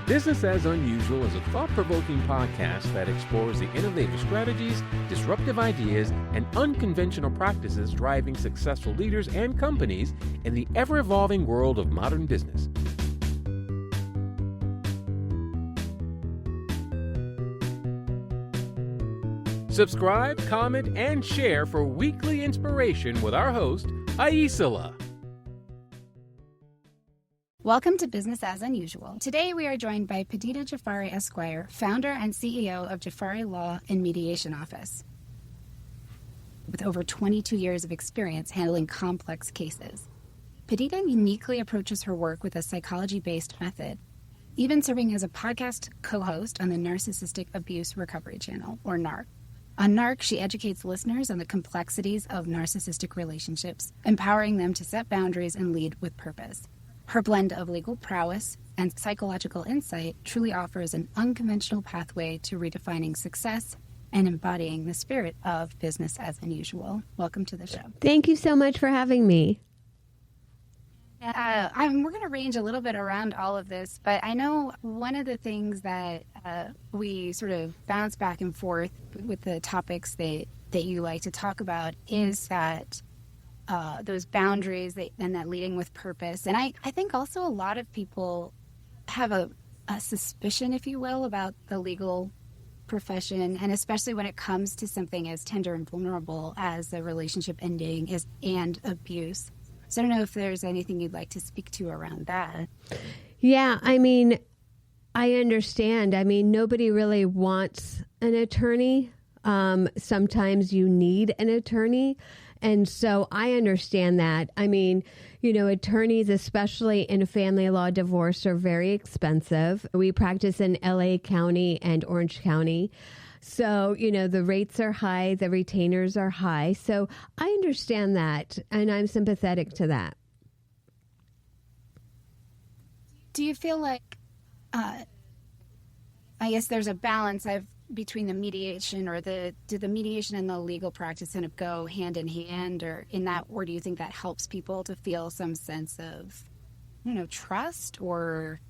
Business as Unusual is a thought-provoking podcast that explores the innovative strategies, disruptive ideas, and unconventional practices driving successful leaders and companies in the ever-evolving world of modern business. Subscribe, comment, and share for weekly inspiration with our host, Aicila. Welcome to Business as Unusual. Today we are joined by Padideh Jafari, Esquire, founder and CEO of Jafari Law and Mediation Office, with over 22 years of experience handling complex cases. Padideh uniquely approaches her work with a psychology-based method, even serving as a podcast co-host on the Narcissistic Abuse Recovery Channel, or NARC. On NARC, she educates listeners on the complexities of narcissistic relationships, empowering them to set boundaries and lead with purpose. Her blend of legal prowess and psychological insight truly offers an unconventional pathway to redefining success and embodying the spirit of business as unusual. Welcome to the show. Thank you so much for having me. We're going to range a little bit around all of this, but I know one of the things that we sort of bounce back and forth with the topics that you like to talk about is that those boundaries and that leading with purpose. And I think also a lot of people have a suspicion, if you will, about the legal profession, and especially when it comes to something as tender and vulnerable as a relationship ending and abuse. So I don't know if there's anything you'd like to speak to around that. Yeah, I mean, I understand. I mean, nobody really wants an attorney. Sometimes you need an attorney. And so I understand that. I mean, you know, attorneys, especially in family law divorce, are very expensive. We practice in LA County and Orange County. So, you know, the rates are high, the retainers are high. So I understand that, and I'm sympathetic to that. Do you feel like, I guess there's a balance between the mediation or do the mediation and the legal practice kind of go hand in hand or do you think that helps people to feel some sense of, trust or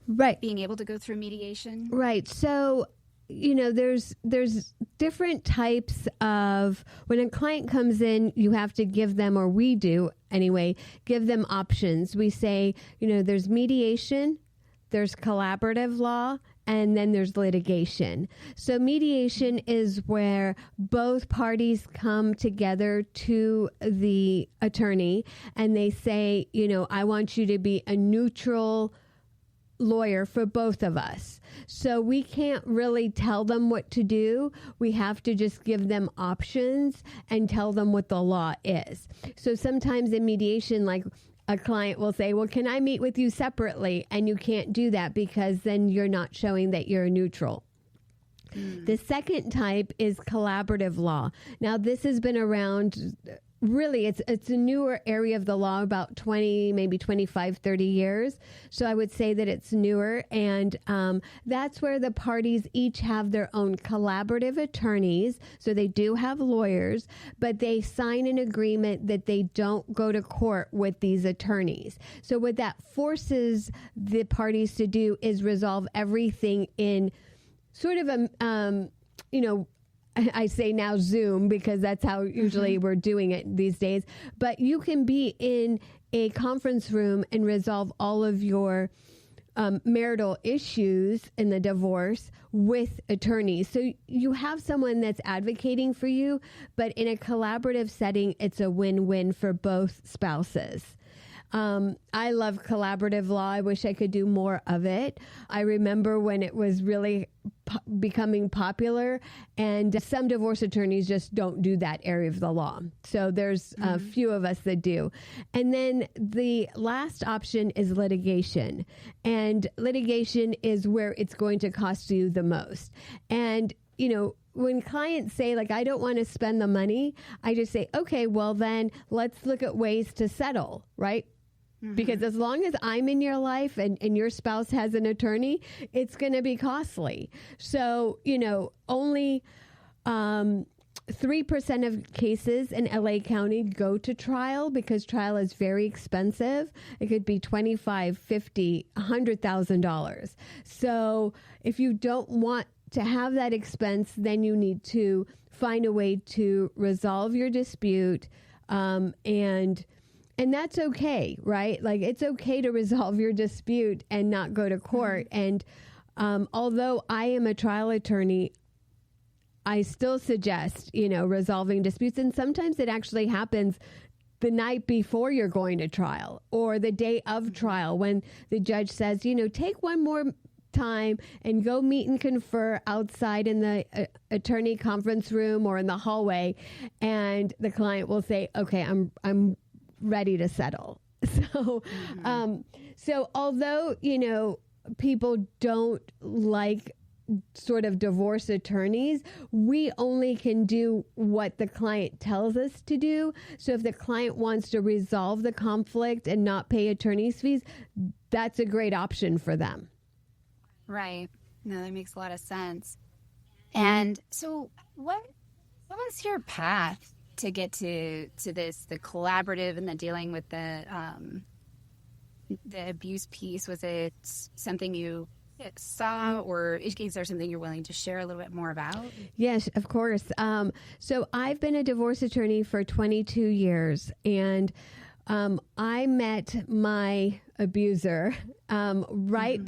right, being able to go through mediation? Right. So, there's different types of, when a client comes in, you have to give them, or we do anyway, give them options. We say, there's mediation, there's collaborative law, and then there's litigation. So mediation is where both parties come together to the attorney and they say, I want you to be a neutral lawyer for both of us. So we can't really tell them what to do. We have to just give them options and tell them what the law is. So sometimes in mediation, like, a client will say, well, can I meet with you separately? And you can't do that because then you're not showing that you're neutral. The second type is collaborative law. Now, this has been around, really, it's a newer area of the law, about 20, maybe 25, 30 years. So I would say that it's newer. And that's where the parties each have their own collaborative attorneys. So they do have lawyers, but they sign an agreement that they don't go to court with these attorneys. So what that forces the parties to do is resolve everything in sort of a, I say now Zoom because that's how usually we're doing it these days. But you can be in a conference room and resolve all of your marital issues in the divorce with attorneys. So you have someone that's advocating for you, but in a collaborative setting, it's a win-win for both spouses. I love collaborative law. I wish I could do more of it. I remember when it was really becoming popular, and some divorce attorneys just don't do that area of the law. So there's a few of us that do. And then the last option is litigation. And litigation is where it's going to cost you the most. And, when clients say, like, I don't want to spend the money, I just say, okay, well, then let's look at ways to settle, right? Because as long as I'm in your life and your spouse has an attorney, it's going to be costly. So, only 3% of cases in LA County go to trial because trial is very expensive. It could be $25,000, $50,000, $100,000. So if you don't want to have that expense, then you need to find a way to resolve your dispute, and that's okay, right? Like, it's okay to resolve your dispute and not go to court. And although I am a trial attorney, I still suggest, resolving disputes. And sometimes it actually happens the night before you're going to trial or the day of trial when the judge says, take one more time and go meet and confer outside in the attorney conference room or in the hallway. And the client will say, okay, I'm ready to settle. So, so although, people don't like sort of divorce attorneys, we only can do what the client tells us to do. So if the client wants to resolve the conflict and not pay attorney's fees, that's a great option for them. Right. No, that makes a lot of sense. And so what was your path to get to this, the collaborative and the dealing with the abuse piece? Was it something you saw, or is there something you're willing to share a little bit more about? Yes, of course. So I've been a divorce attorney for 22 years, and I met my abuser right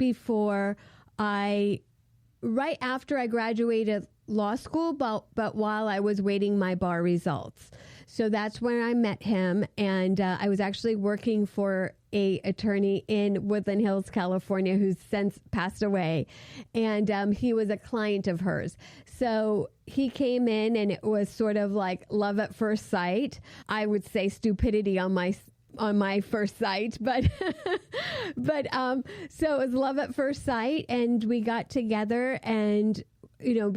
after I graduated law school, but while I was waiting my bar results. So that's when I met him, and I was actually working for a attorney in Woodland Hills, California, who's since passed away, and he was a client of hers. So he came in, and it was sort of like love at first sight. I would say stupidity on my first sight, but so it was love at first sight, and we got together and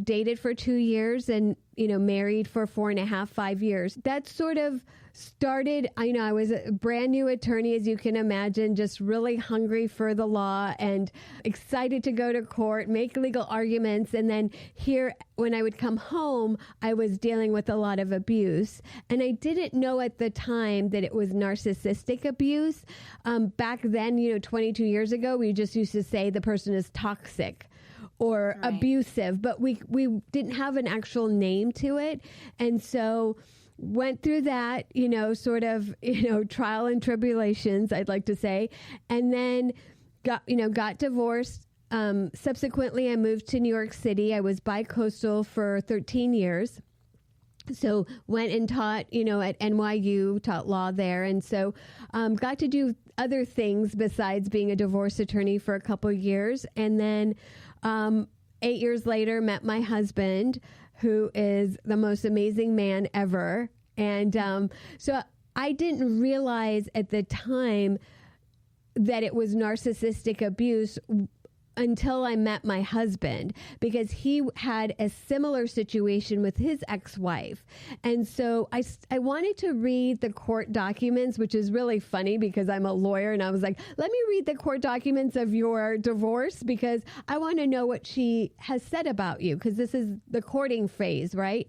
dated for 2 years and married for 4.5, 5 years. That sort of started, I was a brand new attorney, as you can imagine, just really hungry for the law and excited to go to court, make legal arguments. And then here, when I would come home, I was dealing with a lot of abuse. And I didn't know at the time that it was narcissistic abuse. Back then, 22 years ago, we just used to say the person is toxic or abusive, but we didn't have an actual name to it. And so went through that, sort of, trial and tribulations, I'd like to say, and then got divorced. Subsequently, I moved to New York City. I was bi-coastal for 13 years. So went and taught, at NYU, taught law there. And so got to do other things besides being a divorce attorney for a couple of years. And then 8 years later, met my husband, who is the most amazing man ever. And so I didn't realize at the time that it was narcissistic abuse until I met my husband, because he had a similar situation with his ex-wife. And so I wanted to read the court documents, which is really funny because I'm a lawyer, and I was like, let me read the court documents of your divorce because I want to know what she has said about you, because this is the courting phase, right?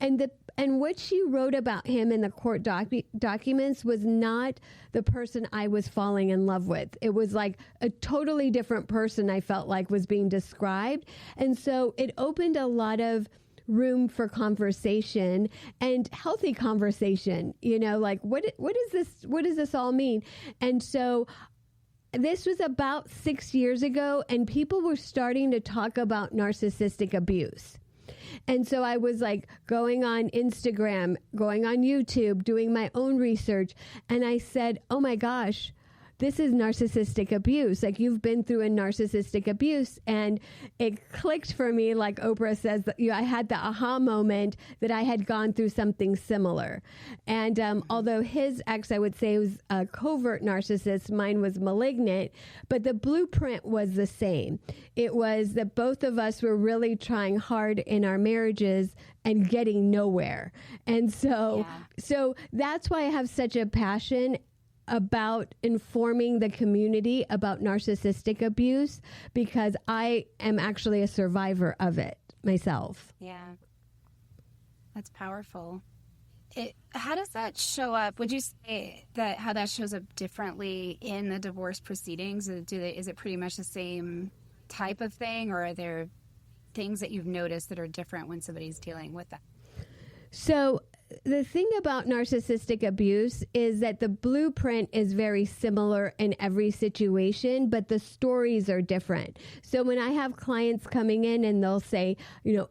And what she wrote about him in the court documents was not the person I was falling in love with. It was like a totally different person I felt like was being described. And so it opened a lot of room for conversation and healthy conversation, like what is this? What does this all mean? And so this was about 6 years ago, and people were starting to talk about narcissistic abuse. And so I was like going on Instagram, going on YouTube, doing my own research. And I said, oh my gosh, this is narcissistic abuse. Like, you've been through a narcissistic abuse. And it clicked for me, like Oprah says, that I had the aha moment that I had gone through something similar. And although his ex, I would say, was a covert narcissist, mine was malignant, but the blueprint was the same. It was that both of us were really trying hard in our marriages and getting nowhere. And so that's why I have such a passion about informing the community about narcissistic abuse, because I am actually a survivor of it myself. Yeah. That's powerful. How does that show up? Would you say that how that shows up differently in the divorce proceedings? Is it pretty much the same type of thing, or are there things that you've noticed that are different when somebody's dealing with that? So the thing about narcissistic abuse is that the blueprint is very similar in every situation, but the stories are different. So when I have clients coming in and they'll say,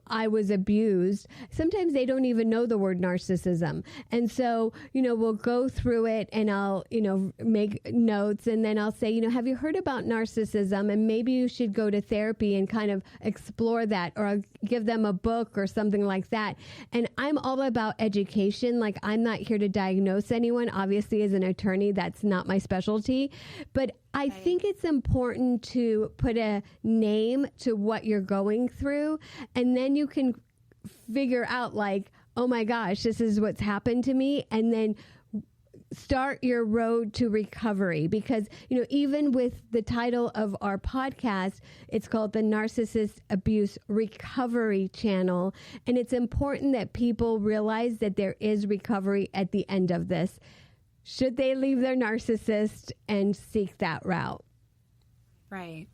I was abused, sometimes they don't even know the word narcissism. And so, we'll go through it and I'll, make notes, and then I'll say, have you heard about narcissism? And maybe you should go to therapy and kind of explore that, or I'll give them a book or something like that. And I'm all about education. Like, I'm not here to diagnose anyone. Obviously, as an attorney, that's not my specialty. But I think it's important to put a name to what you're going through. And then you can figure out, like, oh my gosh, this is what's happened to me. And then start your road to recovery, because even with the title of our podcast, it's called the Narcissist Abuse Recovery Channel, and it's important that people realize that there is recovery at the end of this, should they leave their narcissist and seek that route. Right.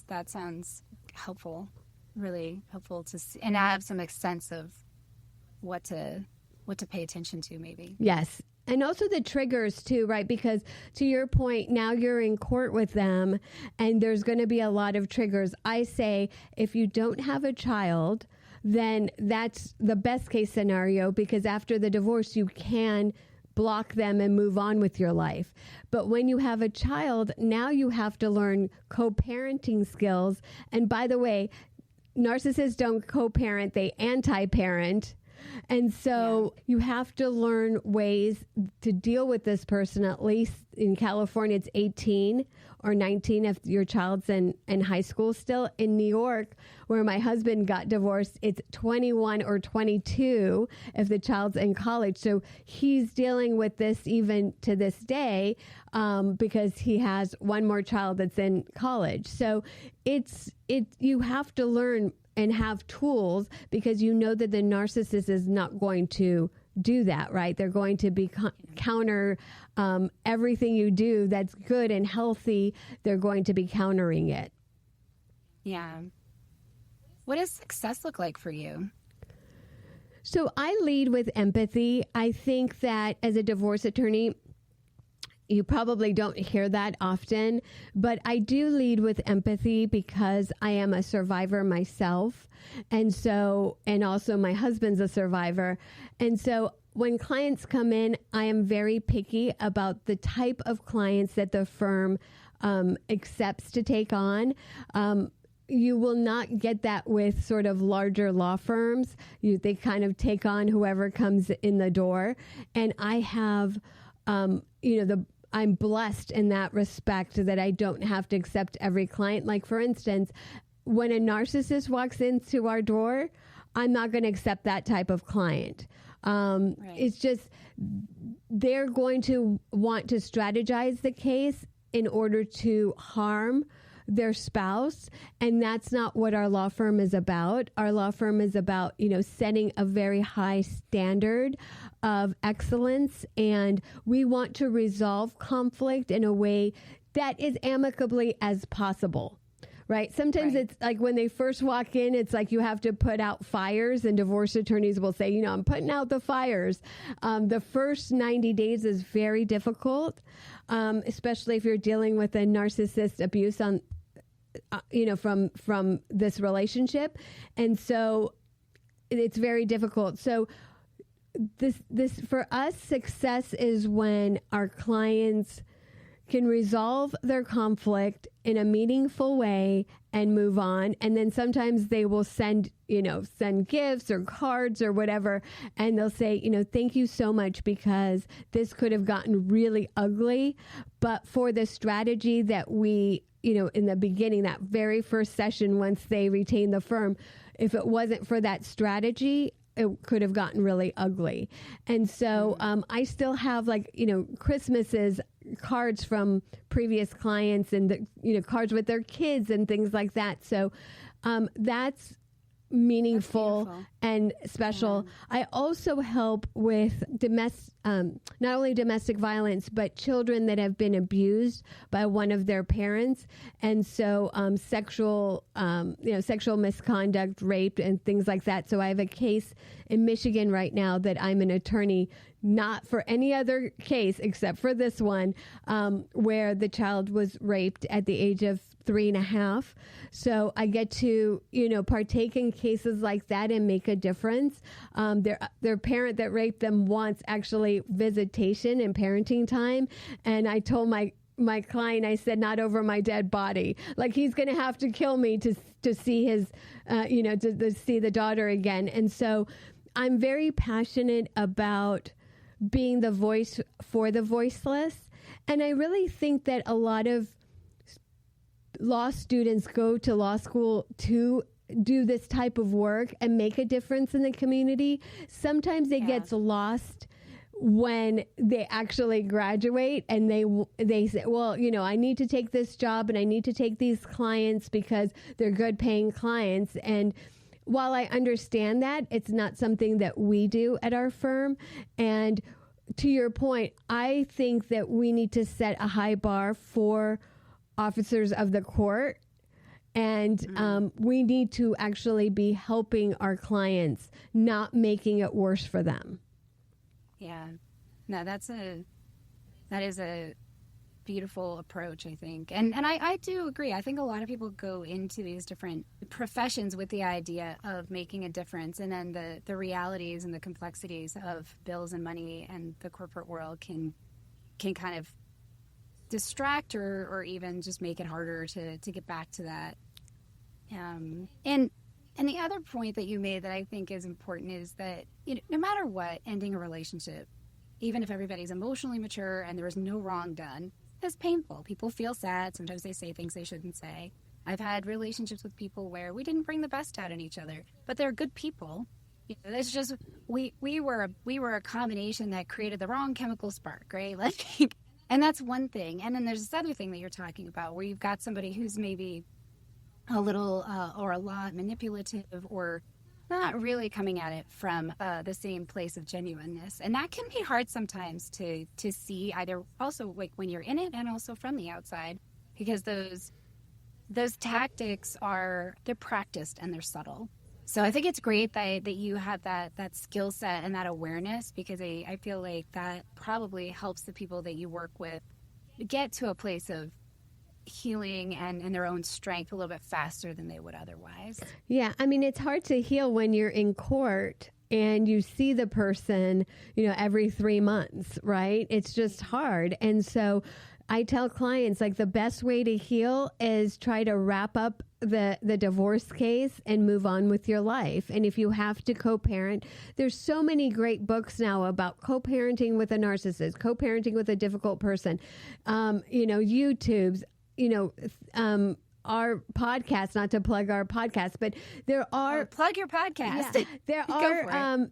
That sounds helpful, really helpful to see, and I have some sense of what to pay attention to, maybe. Yes. And also the triggers too, right? Because to your point, now you're in court with them and there's going to be a lot of triggers. I say, if you don't have a child, then that's the best case scenario, because after the divorce, you can block them and move on with your life. But when you have a child, now you have to learn co-parenting skills. And by the way, narcissists don't co-parent, they anti-parent. And so you have to learn ways to deal with this person. At least in California, it's 18 or 19 if your child's in high school still. In New York, where my husband got divorced, it's 21 or 22 if the child's in college. So he's dealing with this even to this day because he has one more child that's in college. So you have to learn and have tools, because you know that the narcissist is not going to do that, right? They're going to be counter everything you do that's good and healthy. They're going to be countering it. Yeah. What does success look like for you? So I lead with empathy. I think that as a divorce attorney, you probably don't hear that often, but I do lead with empathy because I am a survivor myself. And also my husband's a survivor. And so when clients come in, I am very picky about the type of clients that the firm accepts to take on. You will not get that with sort of larger law firms. They kind of take on whoever comes in the door. And I have, I'm blessed in that respect that I don't have to accept every client. Like, for instance, when a narcissist walks into our door, I'm not going to accept that type of client. Right. It's just, they're going to want to strategize the case in order to harm their spouse. And that's not what our law firm is about. Our law firm is about, setting a very high standard of excellence. And we want to resolve conflict in a way that is amicably as possible. Right. Sometimes It's like when they first walk in, it's like you have to put out fires, and divorce attorneys will say, I'm putting out the fires. The first 90 days is very difficult, especially if you're dealing with a narcissist abuse on, from this relationship. And so it's very difficult. So this for us, success is when our clients can resolve their conflict in a meaningful way and move on. And then sometimes they will send gifts or cards or whatever. And they'll say, thank you so much, because this could have gotten really ugly. But for the strategy that we, in the beginning, that very first session, once they retain the firm, if it wasn't for that strategy, it could have gotten really ugly. And so I still have Christmases, cards from previous clients, and cards with their kids and things like that. So that's meaningful and special. I also help with not only domestic violence, but children that have been abused by one of their parents. And so sexual misconduct, rape, and things like that. So I have a case in Michigan right now that I'm an attorney, not for any other case except for this one, where the child was raped at the age of 3.5. So I get to, partake in cases like that and make a difference. Their parent that raped them wants actually visitation and parenting time. And I told my client, I said, not over my dead body. Like, he's going to have to kill me to see his, to see the daughter again. And so I'm very passionate about being the voice for the voiceless. And I really think that a lot of law students go to law school to do this type of work and make a difference in the community. Sometimes it gets lost when they actually graduate and they say, well, I need to take this job and I need to take these clients because they're good paying clients. And while I understand that, it's not something that we do at our firm. And to your point, I think that we need to set a high bar for officers of the court, and we need to actually be helping our clients, not making it worse for them. Yeah, no, that is a beautiful approach, I think, and I do agree. I think a lot of people go into these different professions with the idea of making a difference, and then the realities and the complexities of bills and money and the corporate world can kind of distract or even just make it harder to get back to that. And the other point that you made that I think is important is that no matter what, ending a relationship, even if everybody's emotionally mature and there was no wrong done, is painful. People feel sad. Sometimes they say things they shouldn't say. I've had relationships with people where we didn't bring the best out in each other, but they're good people. It's just we were a combination that created the wrong chemical spark, right? And that's one thing. And then there's this other thing that you're talking about where you've got somebody who's maybe a little or a lot manipulative or not really coming at it from the same place of genuineness. And that can be hard sometimes to see, either also like when you're in it and also from the outside, because those tactics they're practiced and they're subtle. So I think it's great that you have that skill set and that awareness, because I feel like that probably helps the people that you work with get to a place of healing and their own strength a little bit faster than they would otherwise. Yeah, I mean, it's hard to heal when you're in court and you see the person, every 3 months, right? It's just hard. And so I tell clients, like, the best way to heal is try to wrap up the divorce case and move on with your life. And if you have to co-parent, there's so many great books now about co-parenting with a narcissist, co-parenting with a difficult person, YouTube's, our podcast, not to plug our podcast, but there are... plug your podcast. Yeah, there are,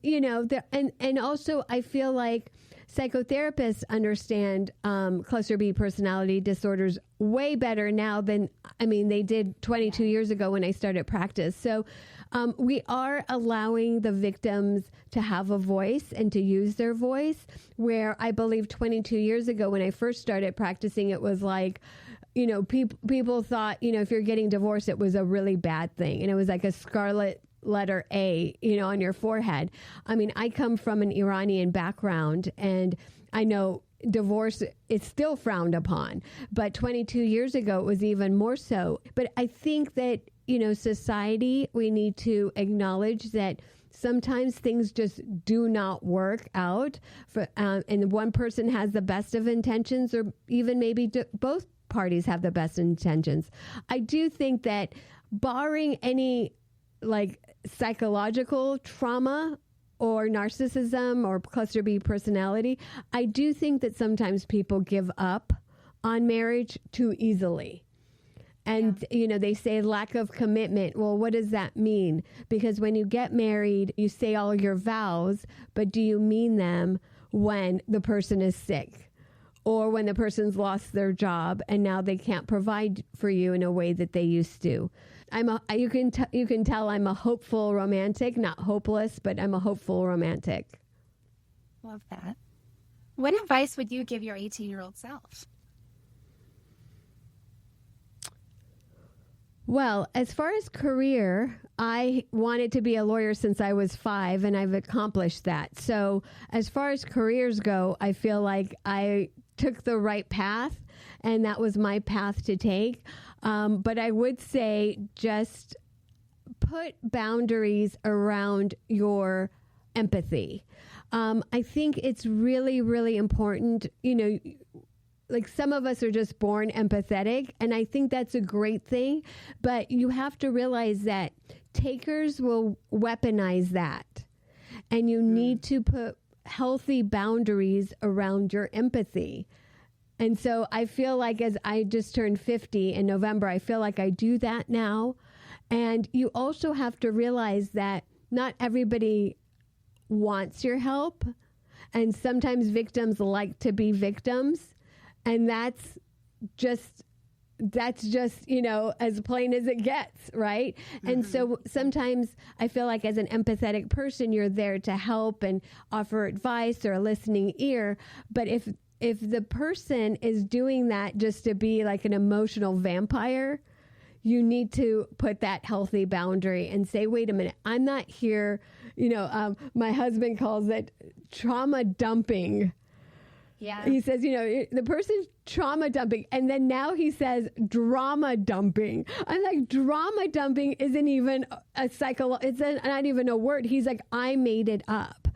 and also I feel like psychotherapists understand cluster B personality disorders way better now than, they did 22 years ago when I started practice. So we are allowing the victims to have a voice and to use their voice, where I believe 22 years ago when I first started practicing, it was like, people thought, if you're getting divorced, it was a really bad thing. And it was like a scarlet letter A, on your forehead. I come from an Iranian background, and I know divorce is still frowned upon. But 22 years ago, it was even more so. But I think that, society, we need to acknowledge that sometimes things just do not work out, and one person has the best of intentions, or even maybe both parties have the best intentions. I do think that, barring any psychological trauma or narcissism or cluster B personality, I do think that sometimes people give up on marriage too easily. And, they say lack of commitment. Well, what does that mean? Because when you get married, you say all your vows, but do you mean them when the person is sick? Or when the person's lost their job and now they can't provide for you in a way that they used to? you can tell I'm a hopeful romantic, not hopeless, but I'm a hopeful romantic. Love that. What advice would you give your 18-year-old self? Well, as far as career, I wanted to be a lawyer since I was 5, and I've accomplished that. So as far as careers go, I feel like I took the right path, and that was my path to take. But I would say just put boundaries around your empathy. I think it's really, really important, like some of us are just born empathetic, and I think that's a great thing, but you have to realize that takers will weaponize that, and you need to put healthy boundaries around your empathy. And so I feel like, as I just turned 50 in November, I feel like I do that now. And you also have to realize that not everybody wants your help, and sometimes victims like to be victims. And that's just, as plain as it gets, right? Mm-hmm. And so sometimes I feel like as an empathetic person, you're there to help and offer advice or a listening ear. But if the person is doing that just to be like an emotional vampire, you need to put that healthy boundary and say, wait a minute, I'm not here. My husband calls it trauma dumping. Yeah. He says, the person's trauma dumping. And then now he says drama dumping. I'm like, drama dumping isn't even it's not even a word. He's like, I made it up.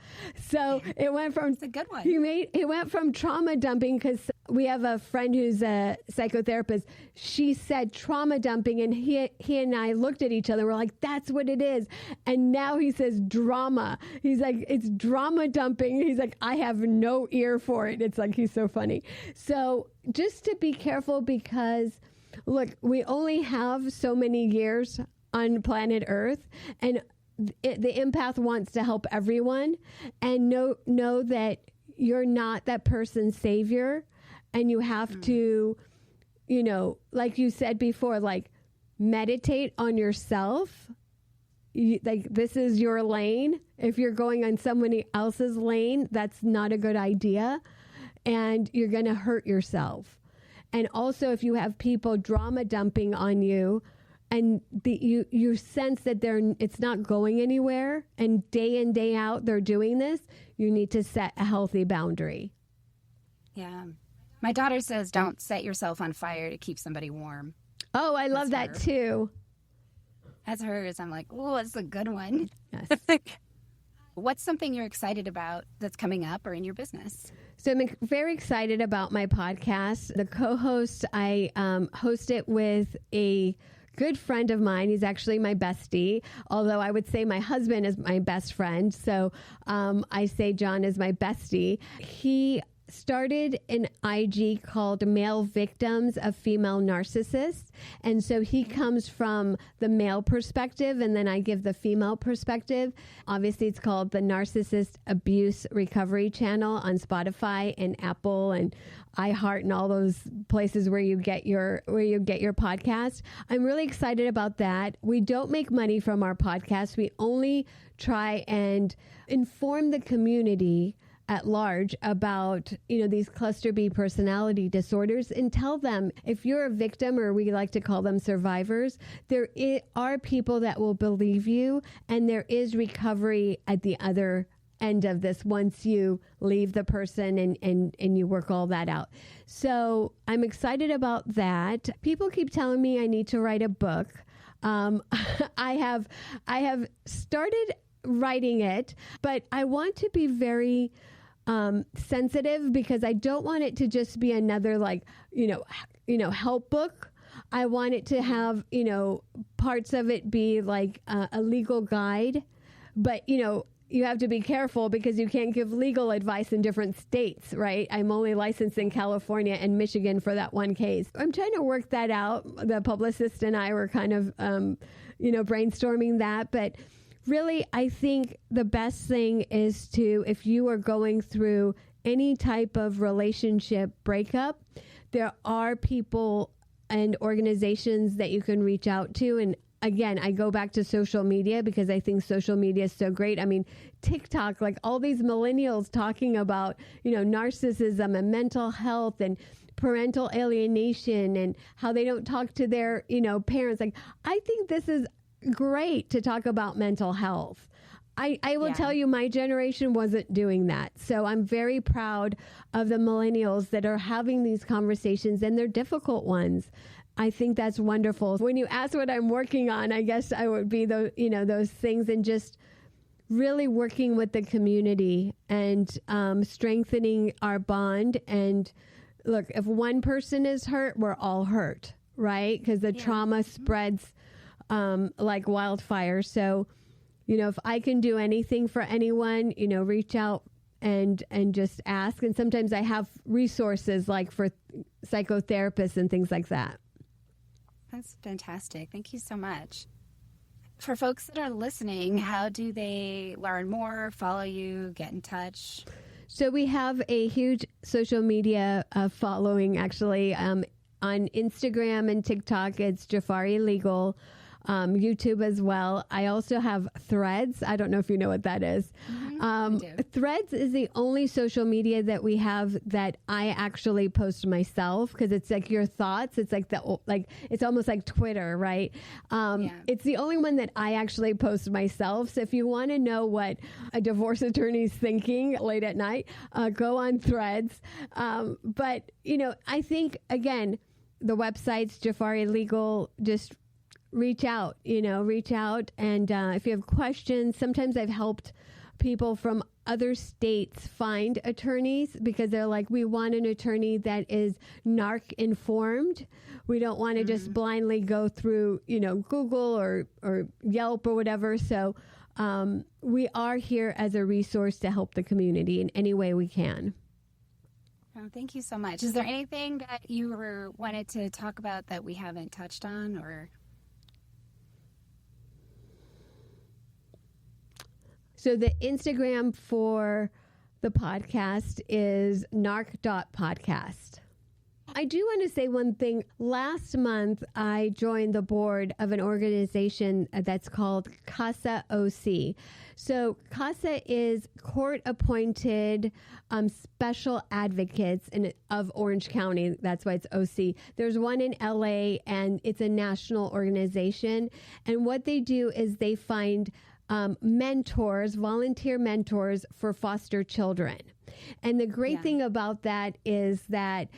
So it went from, it's a good one. It went from trauma dumping, because we have a friend who's a psychotherapist. She said trauma dumping, and he and I looked at each other. We're like, that's what it is. And now he says drama. He's like, it's drama dumping. He's like, I have no ear for it. It's like, he's so funny. So just to be careful, because look, we only have so many years on planet Earth, and the empath wants to help everyone, and know that you're not that person's savior, and you have to, like you said before, like meditate on yourself. Like, this is your lane. If you're going on somebody else's lane, that's not a good idea, and you're going to hurt yourself. And also, if you have people drama dumping on you, and you sense that it's not going anywhere, and day in, day out they're doing this, you need to set a healthy boundary. Yeah. My daughter says, don't set yourself on fire to keep somebody warm. Oh, I love that too. That's hers. I'm like, oh, that's a good one. Yes. What's something you're excited about that's coming up or in your business? So I'm very excited about my podcast. The co-host, I host it with a good friend of mine. He's actually my bestie, although I would say my husband is my best friend. So I say John is my bestie. He started an IG called Male Victims of Female Narcissists. And so he comes from the male perspective, and then I give the female perspective. Obviously, it's called the Narcissist Abuse Recovery Channel on Spotify and Apple and iHeart and all those places where you get your podcast. I'm really excited about that. We don't make money from our podcast. We only try and inform the community at large about, these cluster B personality disorders, and tell them, if you're a victim, or we like to call them survivors, there are people that will believe you, and there is recovery at the other end of this once you leave the person and you work all that out. So I'm excited about that. People keep telling me I need to write a book. I have started writing it, but I want to be very sensitive, because I don't want it to just be another help book. I want it to have, parts of it be like a legal guide, but you have to be careful, because you can't give legal advice in different states, right? I'm only licensed in California and Michigan for that one case. I'm trying to work that out. The publicist and I were kind of, brainstorming that, but really, I think the best thing is to, if you are going through any type of relationship breakup, there are people and organizations that you can reach out to. And again, I go back to social media because I think social media is so great. I mean, TikTok, like all these millennials talking about, narcissism and mental health and parental alienation and how they don't talk to their, parents. Like, I think this is great to talk about mental health. I will tell you, my generation wasn't doing that. So I'm very proud of the millennials that are having these conversations, and they're difficult ones. I think that's wonderful. When you ask what I'm working on, I guess I would be those things, and just really working with the community and strengthening our bond. And look, if one person is hurt, we're all hurt, right? Because the trauma spreads like wildfire. So, if I can do anything for anyone, reach out and just ask. And sometimes I have resources like for psychotherapists and things like that. That's fantastic. Thank you so much. For folks that are listening, how do they learn more, follow you, get in touch? So we have a huge social media following, actually. On Instagram and TikTok, it's Jafari Legal. YouTube as well. I also have Threads. I don't know if you know what that is. Threads is the only social media that we have that I actually post myself, because it's like your thoughts. It's like it's almost like Twitter, right? It's the only one that I actually post myself. So if you want to know what a divorce attorney's thinking late at night, go on Threads. But I think, again, the website's Jafari Legal. Just reach out. And if you have questions, sometimes I've helped people from other states find attorneys, because they're like, we want an attorney that is NARC informed. We don't want to just blindly go through, Google or Yelp or whatever. So we are here as a resource to help the community in any way we can. Oh, thank you so much. Is there anything that you wanted to talk about that we haven't touched on, or? So the Instagram for the podcast is narc.podcast. I do want to say one thing. Last month, I joined the board of an organization that's called CASA OC. So CASA is court-appointed special advocates of Orange County. That's why it's OC. There's one in LA, and it's a national organization. And what they do is they find mentors, volunteer mentors for foster children. And the great thing about that is that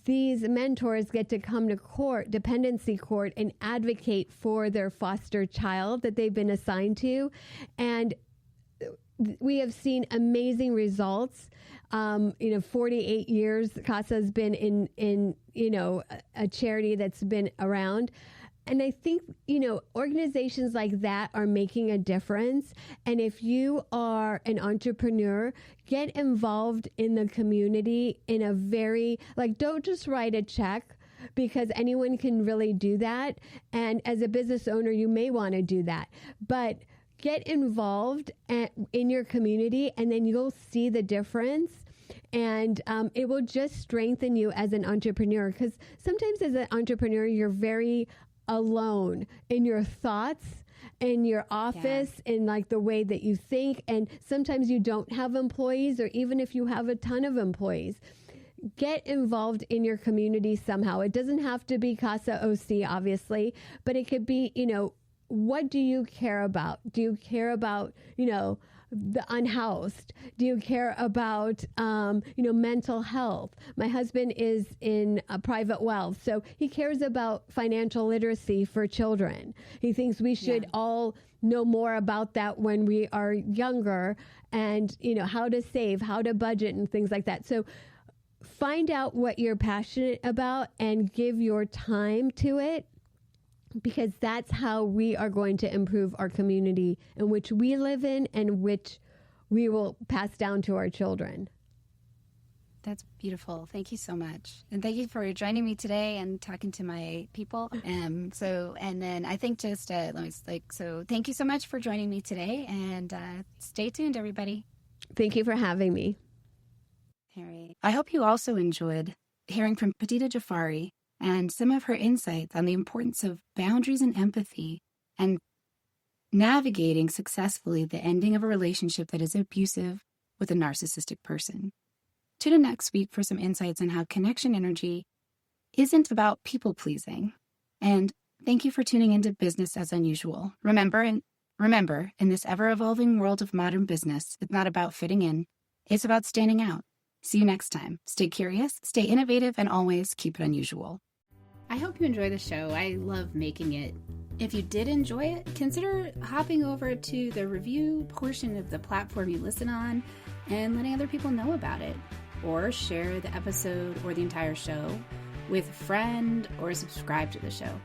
these mentors get to come to court, dependency court, and advocate for their foster child that they've been assigned to. And we have seen amazing results. 48 years, CASA has been in a charity that's been around. And I think, organizations like that are making a difference. And if you are an entrepreneur, get involved in the community in a very, don't just write a check, because anyone can really do that. And as a business owner, you may want to do that. But get involved in your community, and then you'll see the difference. And it will just strengthen you as an entrepreneur, because sometimes as an entrepreneur, you're very alone in your thoughts, in your office, in the way that you think. And sometimes you don't have employees, or even if you have a ton of employees, get involved in your community somehow. It doesn't have to be CASA OC, obviously, but it could be, what do you care about? Do you care about, the unhoused? Do you care about, mental health? My husband is in private wealth, so he cares about financial literacy for children. He thinks we should all know more about that when we are younger, and, how to save, how to budget, and things like that. So find out what you're passionate about and give your time to it, because that's how we are going to improve our community in which we live in, and which we will pass down to our children. That's beautiful. Thank you so much. And thank you for joining me today and talking to my people. And then I think so thank you so much for joining me today, and stay tuned, everybody. Thank you for having me. Harry, I hope you also enjoyed hearing from Padideh Jafari and some of her insights on the importance of boundaries and empathy and navigating successfully the ending of a relationship that is abusive with a narcissistic person. Tune in next week for some insights on how connection energy isn't about people-pleasing. And thank you for tuning into Business as Unusual. Remember, in this ever-evolving world of modern business, it's not about fitting in, it's about standing out. See you next time. Stay curious, stay innovative, and always keep it unusual. I hope you enjoy the show. I love making it. If you did enjoy it, consider hopping over to the review portion of the platform you listen on and letting other people know about it. Or share the episode or the entire show with a friend or subscribe to the show.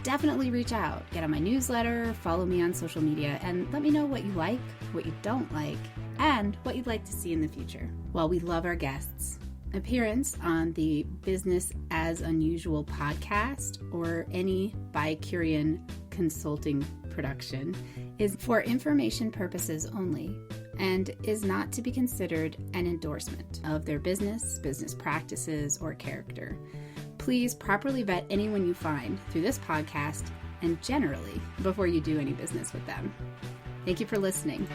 Definitely reach out, get on my newsletter, follow me on social media, and let me know what you like, what you don't like, and what you'd like to see in the future. While we love our guests, appearance on the Business as Unusual podcast or any Bicurean consulting production is for information purposes only and is not to be considered an endorsement of their business practices, or character. Please properly vet anyone you find through this podcast and generally before you do any business with them. Thank you for listening.